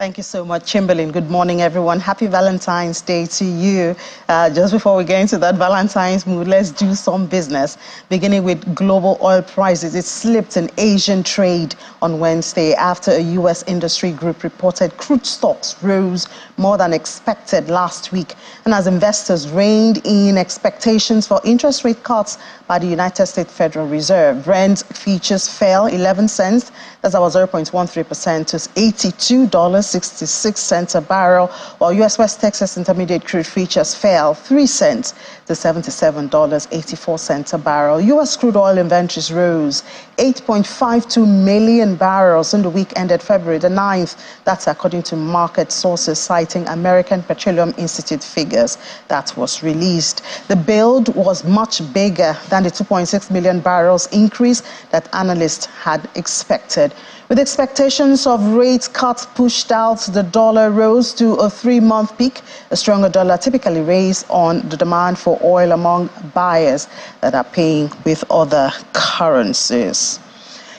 Thank you so much, Chamberlain. Good morning, everyone. Happy Valentine's Day to you. Just before we get into that Valentine's mood, let's do some business. Beginning with global oil prices. It slipped in Asian trade on Wednesday after a U.S. industry group reported crude stocks rose more than expected last week. And as investors reined in expectations for interest rate cuts by the United States Federal Reserve, Brent futures fell 11 cents. That's about 0.13% to $82.66 a barrel, while U.S. West Texas Intermediate crude futures fell 3 cents to $77.84 a barrel. U.S. crude oil inventories rose 8.52 million barrels in the week ended February the 9th. That's according to market sources citing American Petroleum Institute figures that was released. The build was much bigger than the 2.6 million barrels increase that analysts had expected. With expectations of rate cuts pushed out, the dollar rose to a 3-month peak. A stronger dollar typically weighs on the demand for oil among buyers that are paying with other currencies.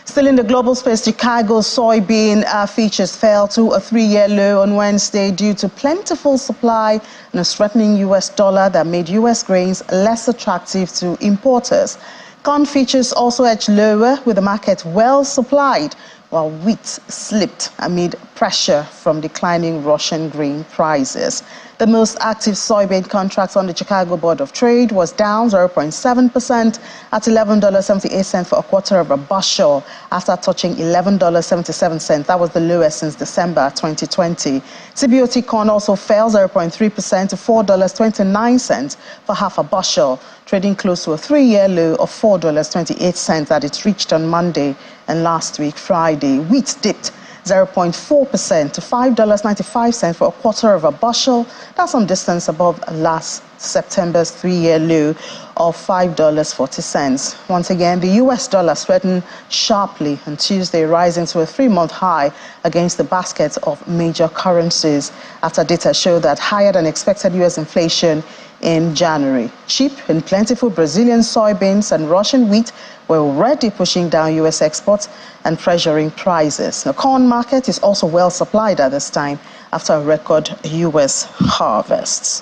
Still in the global space, Chicago soybean futures fell to a 3-year low on Wednesday due to plentiful supply and a strengthening U.S. dollar that made U.S. grains less attractive to importers. Corn futures also edged lower with the market well supplied, while wheat slipped amid pressure from declining Russian grain prices. The most active soybean contract on the Chicago Board of Trade was down 0.7% at $11.78 for a quarter of a bushel after touching $11.77. That was the lowest since December 2020. CBOT corn also fell 0.3% to $4.29 for half a bushel, trading close to a 3-year low of $4.28 that it reached on Monday and last week, Friday. Wheat dipped 0.4% to $5.95 for a quarter of a bushel. That's some distance above last September's 3-year low of $5.40. Once again, the U.S. dollar strengthened sharply on Tuesday, rising to a 3-month high against the basket of major currencies after data showed that higher than expected U.S. inflation in January. Cheap and plentiful Brazilian soybeans and Russian wheat were already pushing down U.S. exports and pressuring prices. The corn market is also well supplied at this time after a record U.S. harvests.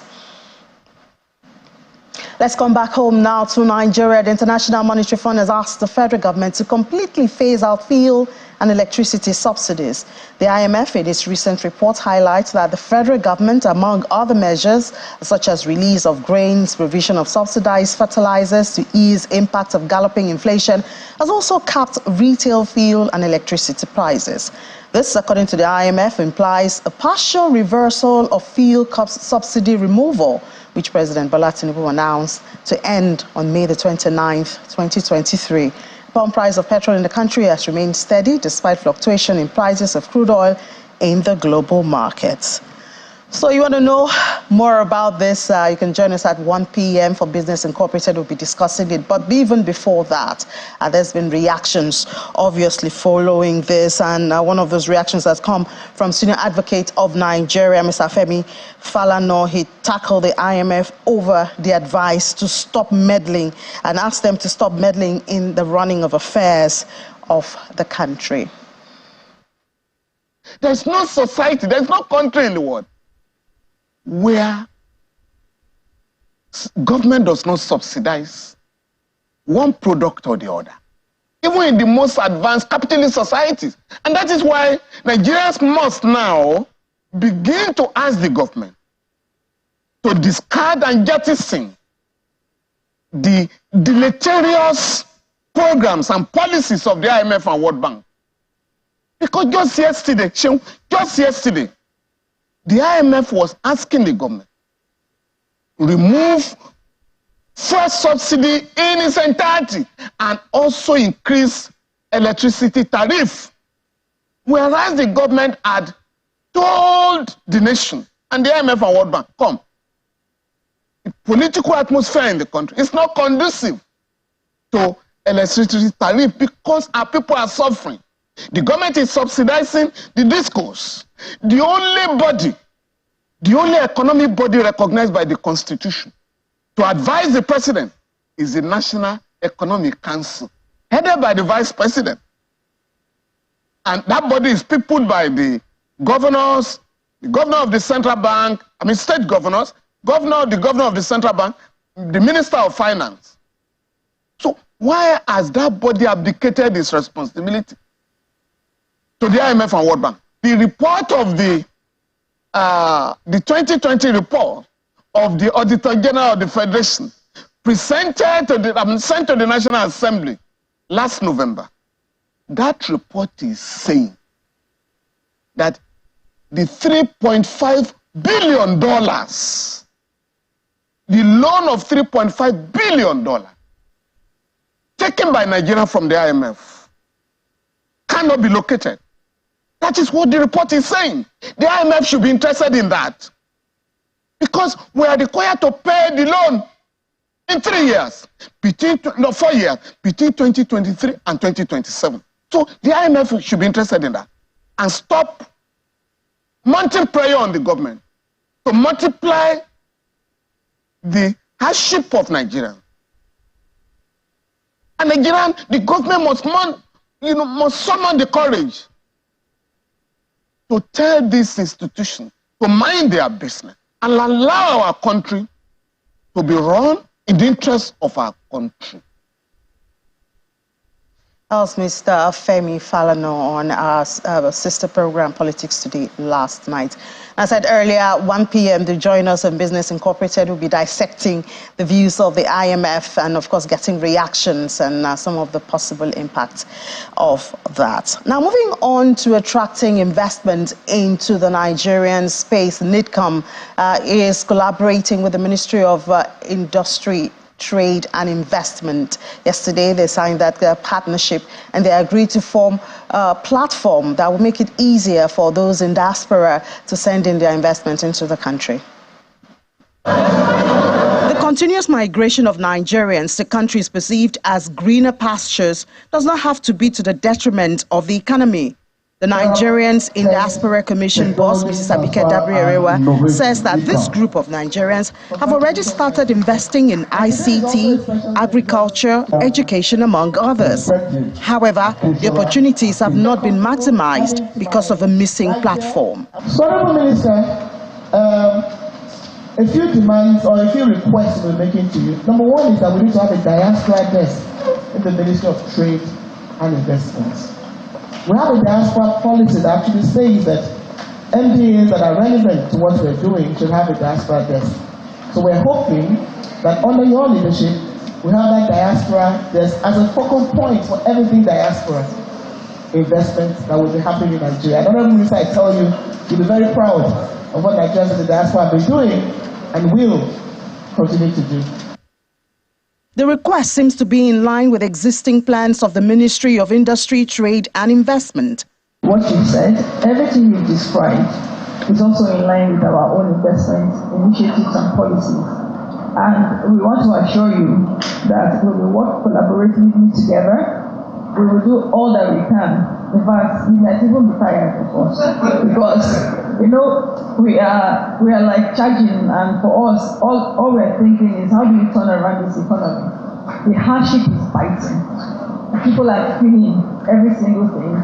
Let's come back home now to Nigeria. The International Monetary Fund has asked the federal government to completely phase out fuel and electricity subsidies. The IMF, in its recent report, highlights that the federal government, among other measures, such as release of grains, provision of subsidized fertilizers to ease impact of galloping inflation, has also capped retail fuel and electricity prices. This, according to the IMF, implies a partial reversal of fuel subsidy removal, which President Bola Tinubu announced to end on May the 29th, 2023. The pump price of petrol in the country has remained steady despite fluctuation in prices of crude oil in the global markets. So you want to know more about this, you can join us at 1 p.m. for Business Incorporated. We'll be discussing it. But even before that, there's been reactions, obviously, following this. And one of those reactions has come from Senior Advocate of Nigeria, Mr. Femi Falana. He tackled the IMF over the advice to stop meddling and asked them to stop meddling in the running of affairs of the country. There's no society, there's no country in the world where government does not subsidize one product or the other, even in the most advanced capitalist societies. And that is why Nigerians must now begin to ask the government to discard and jettison the deleterious programs and policies of the IMF and World Bank. Because just yesterday, the IMF was asking the government to remove first subsidy in its entirety and also increase electricity tariff. Whereas the government had told the nation and the IMF and World Bank, come, the political atmosphere in the country is not conducive to electricity tariff because our people are suffering. The government is subsidizing the discourse. The only economic body recognized by the Constitution to advise the president is the National Economic Council, headed by the Vice President. And that body is peopled by the governors, the governor of the central bank, state governors, the governor of the central bank, the minister of finance. So why has that body abdicated its responsibility to the IMF and World Bank? The report of the 2020 report of the Auditor General of the Federation presented to the, sent to the National Assembly last November. That report is saying that the $3.5 billion, the loan of $3.5 billion taken by Nigeria from the IMF cannot be located. That is what the report is saying. The IMF should be interested in that, because we are required to pay the loan in 4 years, between 2023 and 2027. So the IMF should be interested in that and stop mounting pressure on the government to multiply the hardship of Nigeria. And Nigerian, the government must summon the courage to tell this institution to mind their business and allow our country to be run in the interest of our country. That was Mr. Femi Falana on our sister program, Politics Today, last night. As I said earlier, 1 p.m., the Joiners on Business Incorporated will be dissecting the views of the IMF and, of course, getting reactions and some of the possible impacts of that. Now, moving on to attracting investment into the Nigerian space, NIDCOM is collaborating with the Ministry of Industry, Trade and Investment. Yesterday, they signed that partnership and they agreed to form a platform that will make it easier for those in diaspora to send in their investment into the country. The continuous migration of Nigerians to countries perceived as greener pastures does not have to be to the detriment of the economy. The Nigerians in Diaspora Commission boss, Mrs. Abike Dabri-Erewa, says that this group of Nigerians have already started investing in ICT, agriculture, education, among others. However, the opportunities have not been maximized because of a missing platform. So, Honourable Minister, a few demands or a few requests we're making to you. Number one is that we need to have a diaspora desk in the Ministry of Trade and Investments. We have a diaspora policy that actually says that MDAs that are relevant to what we're doing should have a diaspora desk. So we're hoping that under your leadership, we have that diaspora desk as a focal point for everything diaspora investment that will be happening in Nigeria. Honourable Minister, I tell you, you'll be very proud of what Nigerians in the diaspora have been doing and will continue to do. The request seems to be in line with existing plans of the Ministry of Industry, Trade and Investment. What you said, everything you described is also in line with our own investment initiatives and policies. And we want to assure you that we will work collaboratively together. We will do all that we can. In fact, we might even be tired of us because, we are like charging, and for us, all we're thinking is how do you turn around this economy? The hardship is biting. People are feeling every single thing,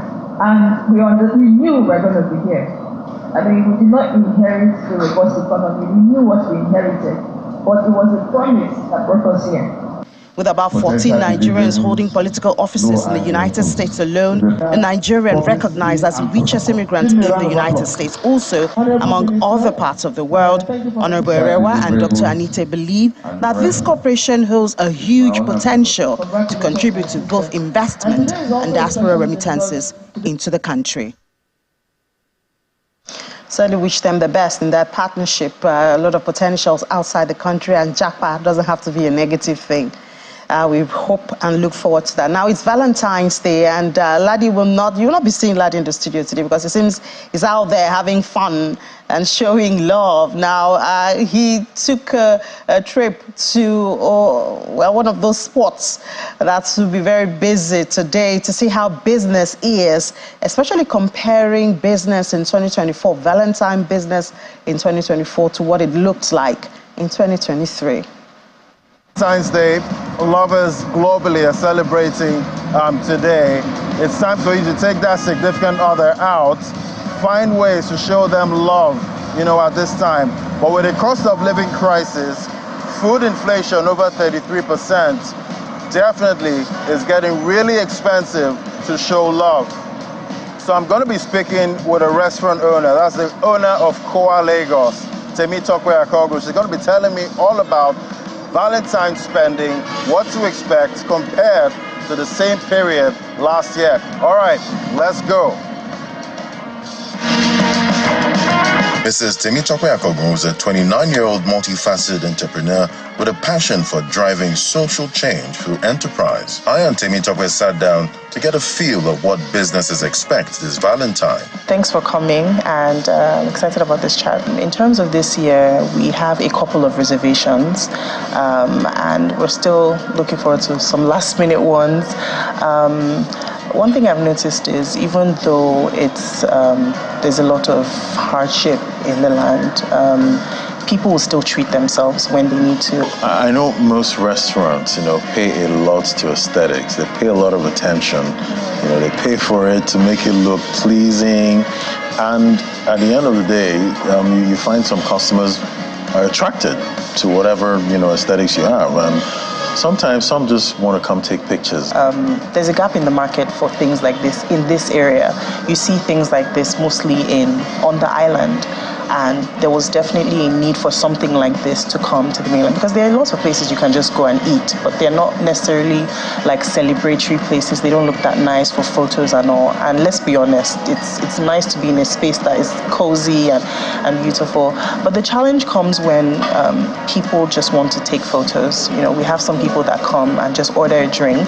and we knew we were going to be here. We did not inherit the robust economy. We knew what we inherited, but it was a promise that brought us here. With about 14 Nigerians holding political offices in the United States alone, a Nigerian recognized as the richest immigrant in the United States, also among other parts of the world. Honorable Erewa and Dr. Anite believe that this cooperation holds a huge potential to contribute to both investment and diaspora remittances into the country. Certainly wish them the best in that partnership. A lot of potentials outside the country, and Japa doesn't have to be a negative thing. We hope and look forward to that. Now it's Valentine's Day, and Laddie you will not be seeing Laddie in the studio today because it seems he's out there having fun and showing love. Now he took a trip to one of those spots that will be very busy today to see how business is, especially comparing business in 2024, Valentine business in 2024 to what it looks like in 2023. Valentine's Day, lovers globally are celebrating today. It's time for you to take that significant other out find ways to show them love, at this time. But with the cost of living crisis, food inflation over 33%, definitely is getting really expensive to show love. So I'm going to be speaking with a restaurant owner. That's the owner of Koa Lagos, Temitope Akogo. She's going to be telling me all about Valentine spending, what to expect compared to the same period last year. All right, let's go. Mrs. Temitope Akogo is a 29-year-old multifaceted entrepreneur with a passion for driving social change through enterprise. I and Temitope sat down to get a feel of what businesses expect this Valentine. Thanks for coming, and I'm excited about this chat. In terms of this year, we have a couple of reservations, and we're still looking forward to some last-minute ones. One thing I've noticed is even though it's there's a lot of hardship in the land, people will still treat themselves when they need to. I know most restaurants, pay a lot to aesthetics. They pay a lot of attention. They pay for it to make it look pleasing. And at the end of the day, you find some customers are attracted to whatever, aesthetics you have. And sometimes some just want to come take pictures. There's a gap in the market for things like this in this area. You see things like this mostly on the island. And there was definitely a need for something like this to come to the mainland, because there are lots of places you can just go and eat, but they're not necessarily like celebratory places. They don't look that nice for photos and all. And let's be honest, it's nice to be in a space that is cozy and beautiful. But the challenge comes when people just want to take photos. We have some people that come and just order a drink,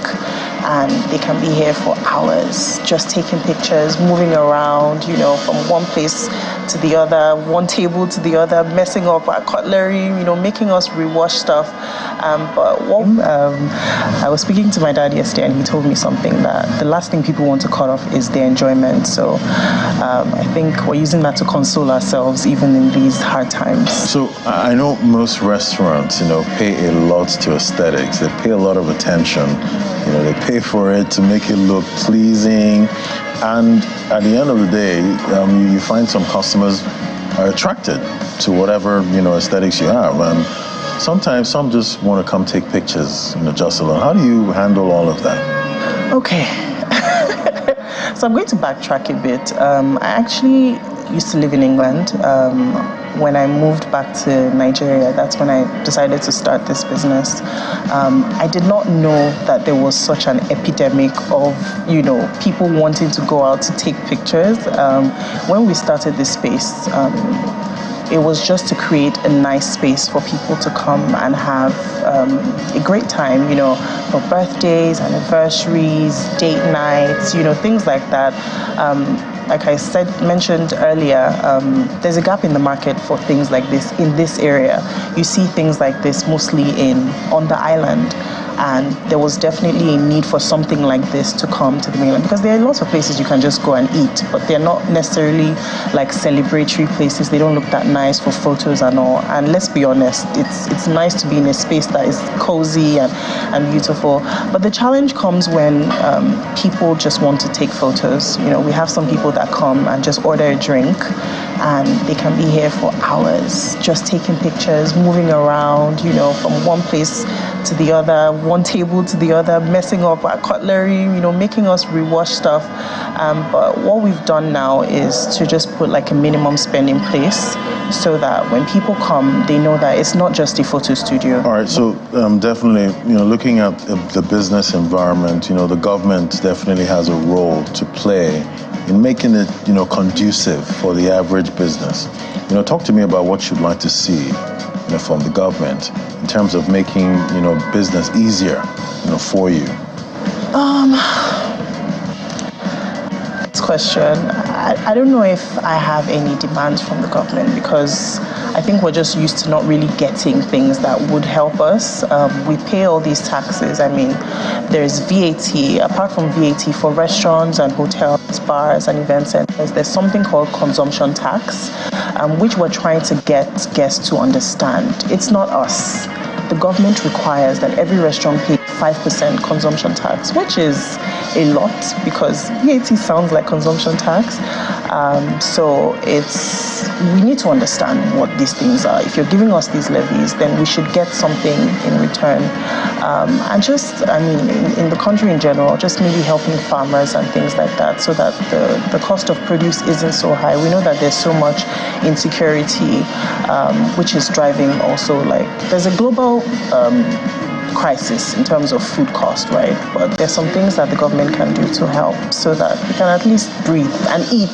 and they can be here for hours, just taking pictures, moving around, from one place to the other, one table to the other, messing up our cutlery, making us rewash stuff. But I was speaking to my dad yesterday, and he told me something that the last thing people want to cut off is their enjoyment. So I think we're using that to console ourselves even in these hard times. So I know most restaurants, pay a lot to aesthetics. They pay a lot of attention. They pay for it to make it look pleasing. And at the end of the day, you find some customers are attracted to whatever, aesthetics you have. And sometimes some just want to come take pictures, just alone. How do you handle all of that? Okay. So I'm going to backtrack a bit. I actually used to live in England. When I moved back to Nigeria, that's when I decided to start this business. I did not know that there was such an epidemic of, people wanting to go out to take pictures. When we started this space, it was just to create a nice space for people to come and have a great time, for birthdays, anniversaries, date nights, things like that. Like I mentioned earlier, there's a gap in the market for things like this in this area. You see things like this mostly on the island. And there was definitely a need for something like this to come to the mainland, because there are lots of places you can just go and eat, but they're not necessarily like celebratory places. They don't look that nice for photos and all. And let's be honest, it's nice to be in a space that is cozy and beautiful. But the challenge comes when people just want to take photos. We have some people that come and just order a drink, and they can be here for hours, just taking pictures, moving around, from one place to the other, one table to the other, messing up our cutlery, making us rewash stuff. But what we've done now is to just put like a minimum spend in place, so that when people come, they know that it's not just a photo studio. All right, so definitely, looking at the business environment, the government definitely has a role to play in making it, conducive for the average business. Talk to me about what you'd like to see, from the government in terms of making, business easier, for you. This question, I don't know if I have any demands from the government, because I think we're just used to not really getting things that would help us. We pay all these taxes. I mean, there's VAT. Apart from VAT for restaurants and hotels, bars and event centers, there's something called consumption tax, which we're trying to get guests to understand. It's not us. The government requires that every restaurant pay 5% consumption tax, which is a lot, because VAT sounds like consumption tax. So we need to understand what these things are. If you're giving us these levies, then we should get something in return. And just, in the country in general, just maybe helping farmers and things like that, so that the cost of produce isn't so high. We know that there's so much insecurity, which is driving also, like, there's a global crisis in terms of food cost, right? But there's some things that the government can do to help so that we can at least breathe and eat.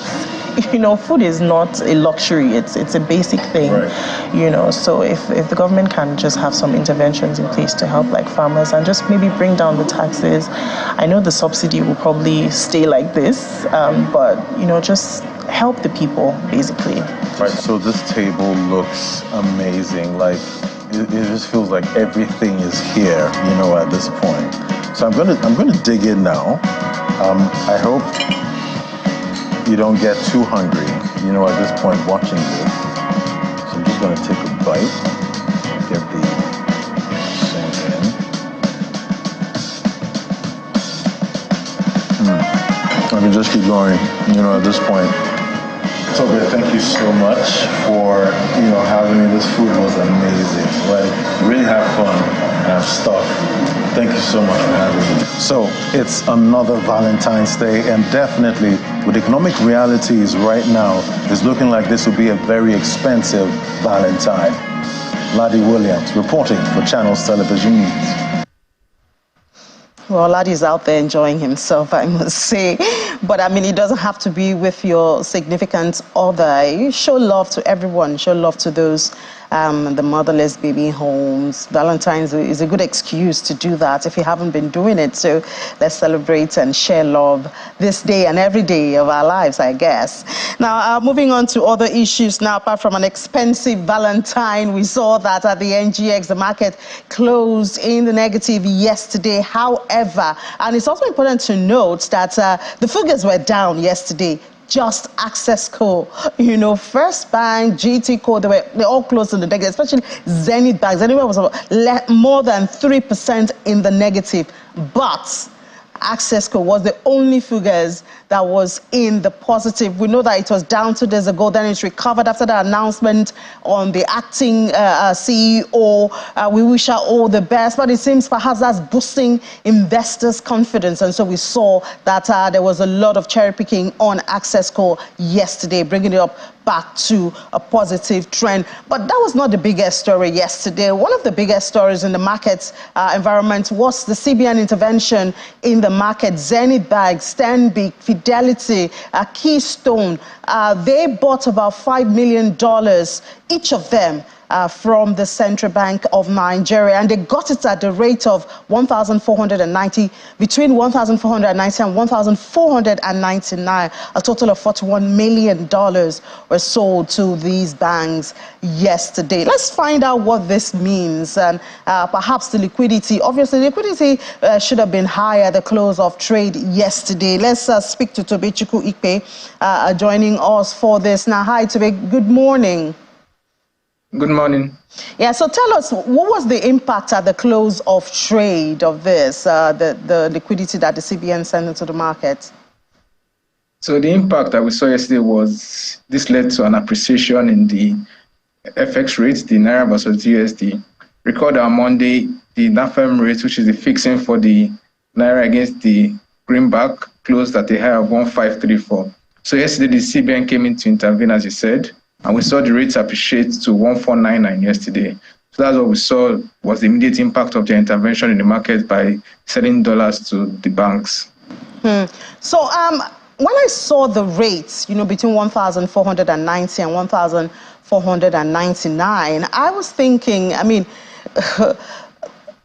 Food is not a luxury, it's a basic thing, right. So if the government can just have some interventions in place to help, like, farmers, and just maybe bring down the taxes. I know the subsidy will probably stay like this, but just help the people, basically. Right, so this table looks amazing. Like, it just feels like everything is here, at this point. So I'm gonna dig in now. I hope you don't get too hungry, at this point watching this. So I'm just gonna take a bite, get the sink in. I can just keep going, at this point. Toby, thank you so much for, having me. This food was amazing. Like, really have fun, and I'm stuffed. Thank you so much for having me. So, it's another Valentine's Day, and definitely, with economic realities right now, it's looking like this will be a very expensive Valentine. Ladi Williams, reporting for Channels Television News. Well, Ladi's out there enjoying himself, I must say. But it doesn't have to be with your significant other. You show love to everyone. Show love to those, the motherless baby homes. Valentine's is a good excuse to do that if you haven't been doing it. So let's celebrate and share love this day and every day of our lives, I guess. Now, moving on to other issues now, apart from an expensive Valentine, we saw that at the NGX, the market closed in the negative yesterday. However, and it's also important to note that the figures were down yesterday. Just Access Co, First Bank, GT Co, they all closed in the negative, especially Zenith Bank. Zenith was more than 3% in the negative, but Access Co was the only figures that was in the positive. We know that it was down 2 days ago, then it recovered after the announcement on the acting CEO. We wish her all the best, but it seems perhaps that's boosting investors' confidence. And so we saw that there was a lot of cherry picking on Access Co yesterday, bringing it up back to a positive trend. But that was not the biggest story yesterday. One of the biggest stories in the market environment was the CBN intervention in the market. Zenith Bank, Stanbic, Fidelity, Keystone, they bought about $5 million, each of them, from the Central Bank of Nigeria, and they got it at the rate of $1,490, between $1,490 and $1,499. A total of $41 million were sold to these banks yesterday. Let's find out what this means, and perhaps the liquidity. Obviously, liquidity should have been higher at the close of trade yesterday. Let's speak to Tobechukwu Ikpe, joining us for this. Now, hi, Tobe. Good morning. Good morning. Yeah, so tell us, what was the impact at the close of trade of this, the liquidity that the CBN sent into the market? So the impact that we saw yesterday was, this led to an appreciation in the FX rate, the Naira versus USD. Recall on Monday, the NAFEM rate, which is the fixing for the Naira against the greenback, closed at a high of 1,534. So yesterday, the CBN came in to intervene, as you said, and we saw the rates appreciate to 1,499 yesterday. So that's what we saw was the immediate impact of the intervention in the market by selling dollars to the banks. So when I saw the rates, between 1,490 and 1,499, I was thinking,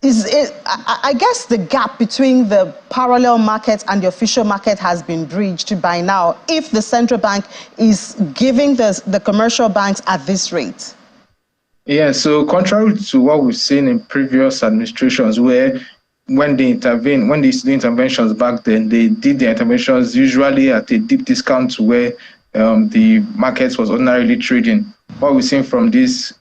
I guess the gap between the parallel market and the official market has been bridged by now, if the central bank is giving the commercial banks at this rate. Yeah, so contrary to what we've seen in previous administrations, where when they intervene, when they used to do interventions back then, they did the interventions usually at a deep discount to where the market was ordinarily trading. What we've seen from this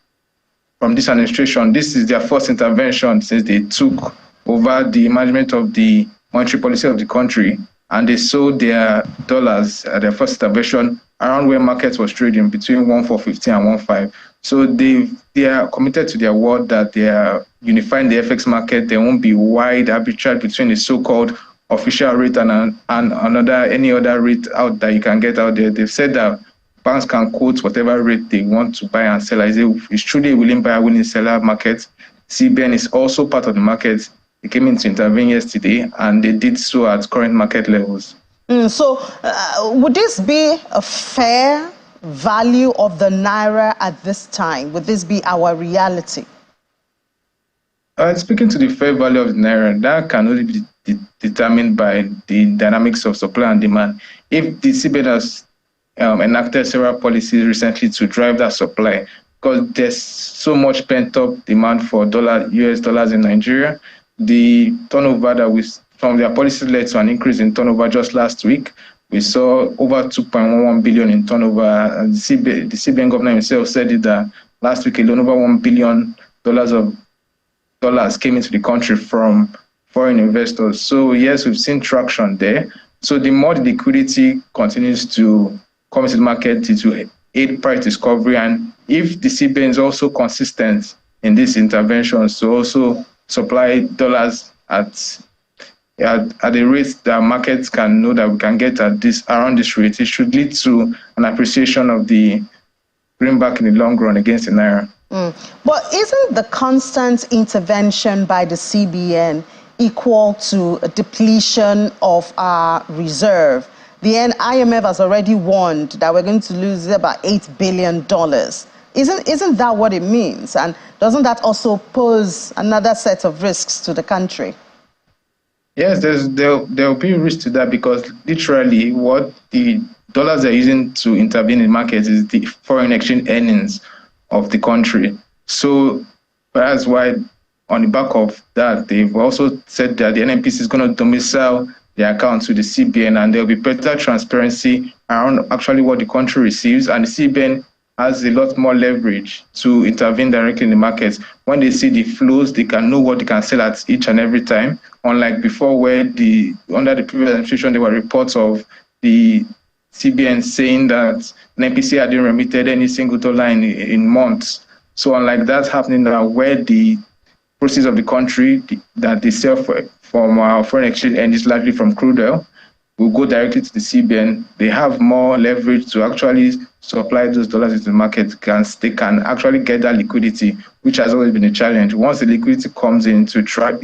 administration, this is their first intervention since they took over the management of the monetary policy of the country, and they sold their dollars at their first intervention around where markets was trading between 1,450 and 1,500. So they are committed to their word that they are unifying the FX market. There won't be wide arbitrage between the so-called official rate and any other rate out that you can get out there. They've said that banks can quote whatever rate they want to buy and sell. It's truly a willing buyer, willing seller market. CBN is also part of the market. They came in to intervene yesterday, and they did so at current market levels. So would this be a fair value of the Naira at this time? Would this be our reality? Speaking to the fair value of the Naira, that can only be determined by the dynamics of supply and demand. If the CBN has enacted several policies recently to drive that supply, because there's so much pent-up demand for US dollars in Nigeria, the turnover that from their policies led to an increase in turnover just last week. We saw over 2.11 billion in turnover. And the CBN governor himself said it that last week alone, over $1 billion of dollars came into the country from foreign investors. So yes, we've seen traction there. So the more the liquidity continues to come into the market, it will aid price discovery. And if the CBN is also consistent in these interventions to also supply dollars at the rate that markets can know that we can get at around this rate, it should lead to an appreciation of the greenback in the long run against the Naira. But isn't the constant intervention by the CBN equal to a depletion of our reserve? The IMF has already warned that we're going to lose about $8 billion. Isn't that what it means? And doesn't that also pose another set of risks to the country? Yes, there'll be risk to that, because literally what the dollars are using to intervene in markets is the foreign exchange earnings of the country. So that's why on the back of that, they've also said that the NNPC is going to domicile their account to the CBN, and there'll be better transparency around actually what the country receives, and the CBN has a lot more leverage to intervene directly in the markets. When they see the flows, they can know what they can sell at each and every time. Unlike before, where under the previous administration, there were reports of the CBN saying that NNPC hadn't remitted any single dollar in months. So unlike that happening now, where the proceeds of the country that they sell from our foreign exchange and is largely from crude oil, will go directly to the CBN. They have more leverage to actually supply those dollars into the market. They can actually get that liquidity, which has always been a challenge. Once the liquidity comes in to drive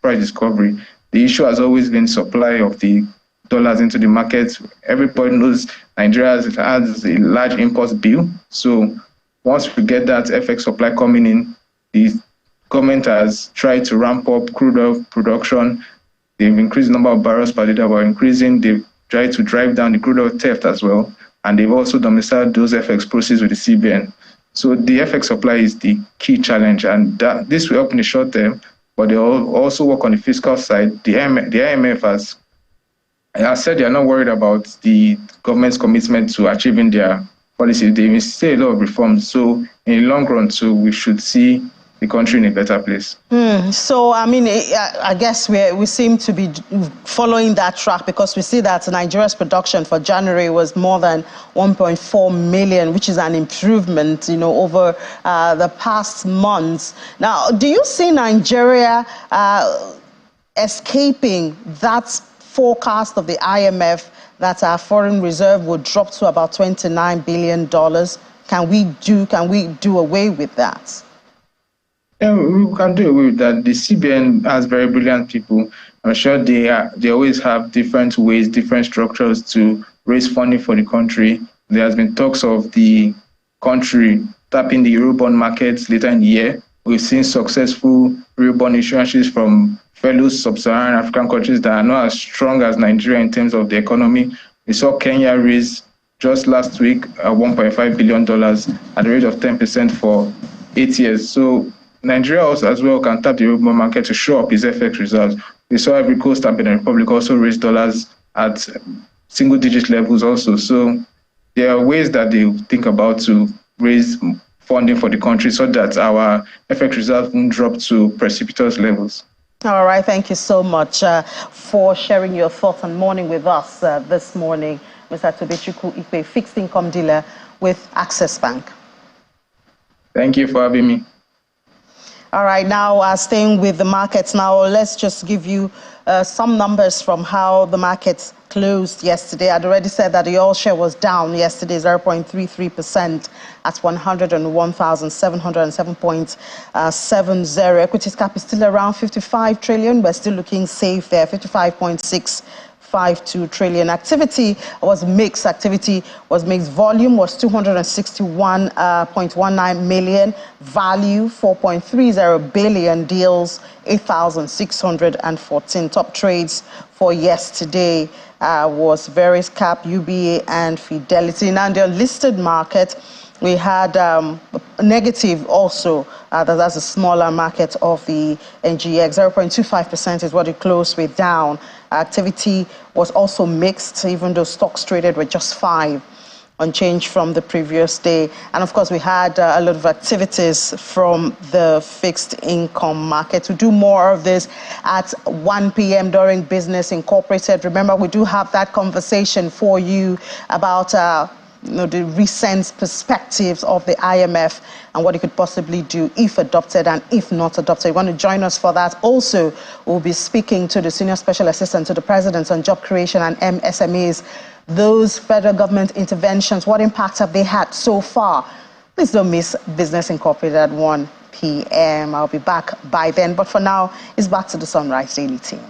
price discovery, the issue has always been supply of the dollars into the market. Everybody knows Nigeria has a large import bill. So once we get that FX supply coming in, the government has tried to ramp up crude oil production. They've increased the number of barrels per day that were increasing. They've tried to drive down the crude oil theft as well. And they've also domiciled those FX proceeds with the CBN. So the FX supply is the key challenge. And this will help in the short term, but they also work on the fiscal side. The IMF has said they are not worried about the government's commitment to achieving their policy. They will say a lot of reforms. So in the long run, too, we should see the country in a better place. So, I mean, I guess we seem to be following that track, because we see that Nigeria's production for January was more than 1.4 million, which is an improvement, over the past months. Now, do you see Nigeria escaping that forecast of the IMF that our foreign reserve would drop to about $29 billion? Can we do away with that? Yeah, we can do away with that. The CBN has very brilliant people. I'm sure they always have different ways, different structures to raise funding for the country. There has been talks of the country tapping the Eurobond markets later in the year. We've seen successful Eurobond issuances from fellow sub-Saharan African countries that are not as strong as Nigeria in terms of the economy. We saw Kenya raise just last week $1.5 billion at the rate of 10% for 8 years. So Nigeria also as well can tap the Eurobond market to show up its FX reserves. We saw Ivory Coast and Benin Republic also raise dollars at single-digit levels also. So there are ways that they think about to raise funding for the country so that our FX reserves won't drop to precipitous levels. All right, thank you so much for sharing your thoughts and morning with us this morning. Mr. Tobechukwu Ikpe, fixed income dealer with Access Bank. Thank you for having me. All right, now staying with the markets now, let's just give you some numbers from how the markets closed yesterday. I'd already said that the oil share was down yesterday, 0.33% at 101,707.70. Equities cap is still around 55 trillion. We're still looking safe there, 55.652 trillion. Activity was mixed. Volume was 261.19 million. Value 4.30 billion. Deals 8,614. Top trades for yesterday was Veris Cap, UBA, and Fidelity. Now, in the unlisted market, we had negative also. That's a smaller market of the NGX. 0.25% is what it closed with down. Activity was also mixed, even though stocks traded with just 5, unchanged from the previous day. And of course, we had a lot of activities from the fixed income market. We do more of this at 1 p.m. during Business Incorporated. Remember, we do have that conversation for you about the recent perspectives of the IMF and what it could possibly do if adopted and if not adopted. You want to join us for that? Also, we'll be speaking to the Senior Special Assistant to the President on Job Creation and MSMEs. Those federal government interventions, what impact have they had so far? Please don't miss Business Incorporated at 1 p.m. I'll be back by then. But for now, it's back to the Sunrise Daily team.